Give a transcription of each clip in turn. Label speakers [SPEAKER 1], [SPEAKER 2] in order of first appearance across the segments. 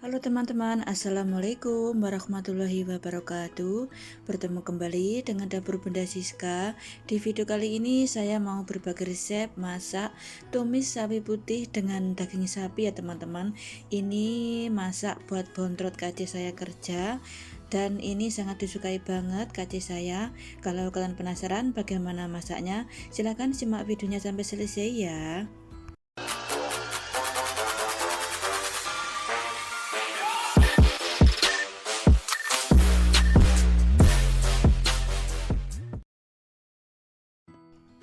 [SPEAKER 1] Halo teman-teman, Assalamualaikum warahmatullahi wabarakatuh. Bertemu kembali dengan Dapur Bunda Siska. Di video kali ini saya mau berbagi resep masak tumis sapi putih dengan daging sapi ya teman-teman. Ini masak buat bontrot KC saya kerja, dan ini sangat disukai banget KC saya. Kalau kalian penasaran bagaimana masaknya, silahkan simak videonya sampai selesai ya.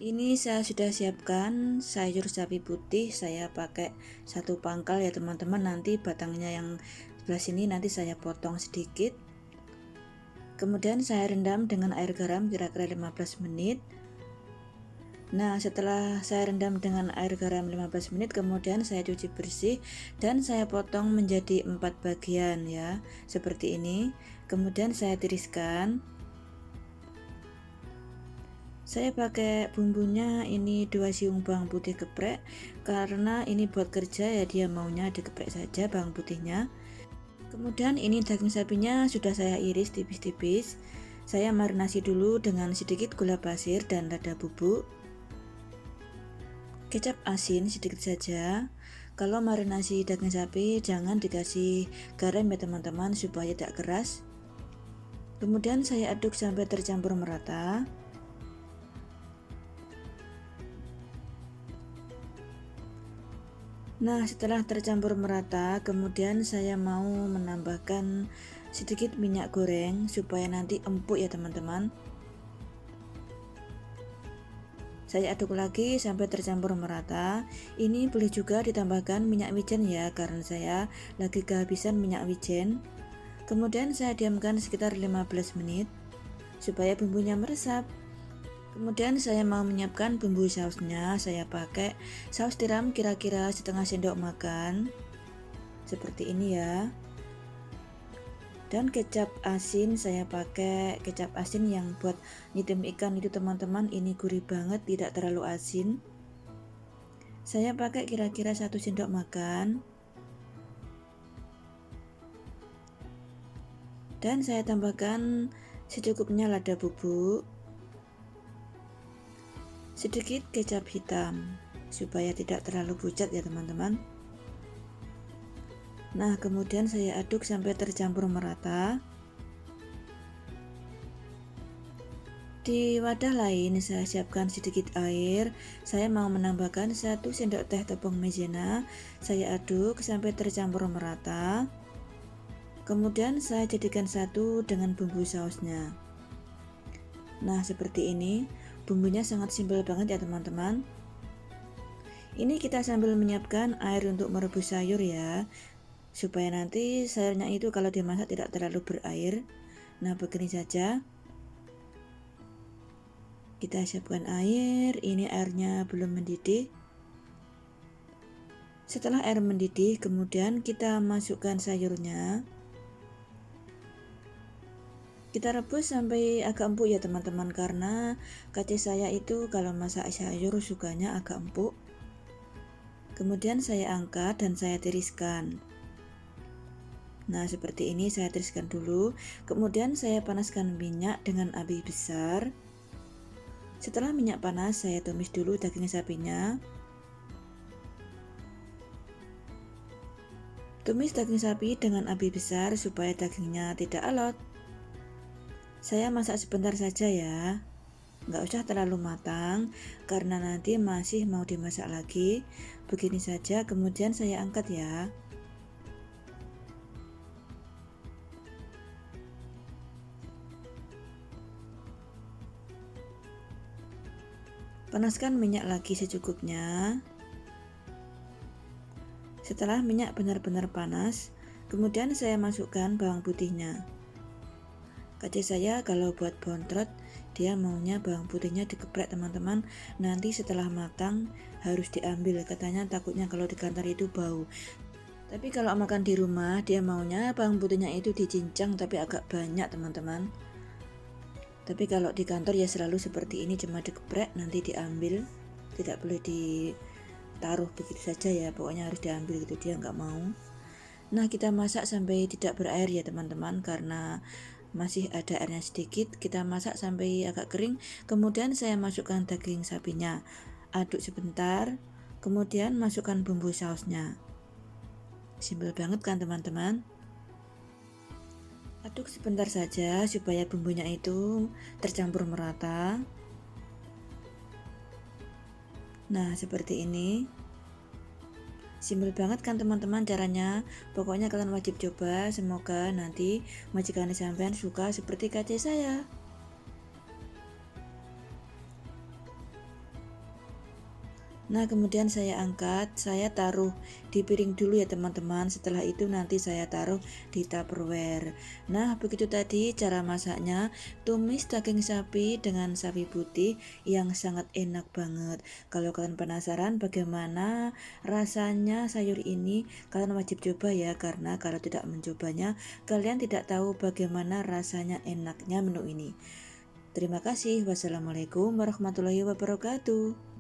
[SPEAKER 1] Ini saya sudah siapkan sayur sapi putih. Saya pakai satu pangkal ya teman-teman. Nanti batangnya yang sebelah sini nanti saya potong sedikit. Kemudian saya rendam dengan air garam kira-kira 15 menit. Nah, setelah saya rendam dengan air garam 15 menit, kemudian saya cuci bersih dan saya potong menjadi 4 bagian ya, seperti ini. Kemudian saya tiriskan. Saya pakai bumbunya ini 2 siung bawang putih geprek, karena ini buat kerja ya, dia maunya digeprek saja bawang putihnya. Kemudian ini daging sapinya sudah saya iris tipis-tipis. Saya marinasi dulu dengan sedikit gula pasir dan lada bubuk. Kecap asin sedikit saja. Kalau marinasi daging sapi jangan dikasih garam ya teman-teman, supaya tidak keras. Kemudian saya aduk sampai tercampur merata. Nah, setelah tercampur merata, kemudian saya mau menambahkan sedikit minyak goreng supaya nanti empuk ya teman-teman. Saya aduk lagi sampai tercampur merata. Ini boleh juga ditambahkan minyak wijen ya, karena saya lagi kehabisan minyak wijen. Kemudian saya diamkan sekitar 15 menit supaya bumbunya meresap. Kemudian saya mau menyiapkan bumbu sausnya. Saya pakai saus tiram kira-kira setengah sendok makan, seperti ini ya. Dan kecap asin, saya pakai kecap asin yang buat nyitem ikan itu teman-teman. Ini gurih banget, tidak terlalu asin. Saya pakai kira-kira 1 sendok makan. Dan saya tambahkan secukupnya lada bubuk, sedikit kecap hitam supaya tidak terlalu pucat ya teman-teman. Nah, kemudian saya aduk sampai tercampur merata. Di wadah lain saya siapkan sedikit air. Saya mau menambahkan 1 sendok teh tepung maizena. Saya aduk sampai tercampur merata. Kemudian saya jadikan satu dengan bumbu sausnya. Nah, seperti ini. Bumbunya sangat simpel banget ya teman-teman. Ini kita sambil menyiapkan air untuk merebus sayur ya, supaya nanti sayurnya itu kalau dimasak tidak terlalu berair. Nah, begini saja. Kita siapkan air. Ini airnya belum mendidih. Setelah air mendidih, kemudian kita masukkan sayurnya. Kita rebus sampai agak empuk ya teman-teman, karena KC saya itu kalau masak sayur sukanya agak empuk. Kemudian saya angkat dan saya tiriskan. Nah, seperti ini saya tiriskan dulu. Kemudian saya panaskan minyak dengan api besar. Setelah minyak panas, saya tumis dulu daging sapinya. Tumis daging sapi dengan api besar supaya dagingnya tidak alot. Saya masak sebentar saja ya, nggak usah terlalu matang karena nanti masih mau dimasak lagi. Begini saja, kemudian saya angkat ya. Panaskan minyak lagi secukupnya. Setelah minyak benar-benar panas, kemudian saya masukkan bawang putihnya. KC saya kalau buat bontrot, dia maunya bawang putihnya digeprek teman-teman. Nanti setelah matang harus diambil, katanya takutnya kalau di kantor itu bau. Tapi kalau makan di rumah, dia maunya bawang putihnya itu dicincang tapi agak banyak teman-teman. Tapi kalau di kantor ya selalu seperti ini, cuma digeprek nanti diambil, tidak boleh ditaruh begitu saja ya, pokoknya harus diambil gitu, dia nggak mau. Nah, kita masak sampai tidak berair ya teman-teman, karena masih ada airnya sedikit. Kita masak sampai agak kering, kemudian saya masukkan daging sapinya, aduk sebentar, kemudian masukkan bumbu sausnya. Simpel banget kan teman-teman? Aduk sebentar saja supaya bumbunya itu tercampur merata. Nah, seperti ini. Simpel banget kan teman-teman caranya. Pokoknya kalian wajib coba. Semoga nanti majikan sampean suka seperti KC saya. Nah, kemudian saya angkat, saya taruh di piring dulu ya teman-teman. Setelah itu nanti saya taruh di Tupperware. Nah, begitu tadi cara masaknya. Tumis daging sapi dengan sapi putih yang sangat enak banget. Kalau kalian penasaran bagaimana rasanya sayur ini, kalian wajib coba ya, karena kalau tidak mencobanya, kalian tidak tahu bagaimana rasanya enaknya menu ini. Terima kasih. Wassalamualaikum warahmatullahi wabarakatuh.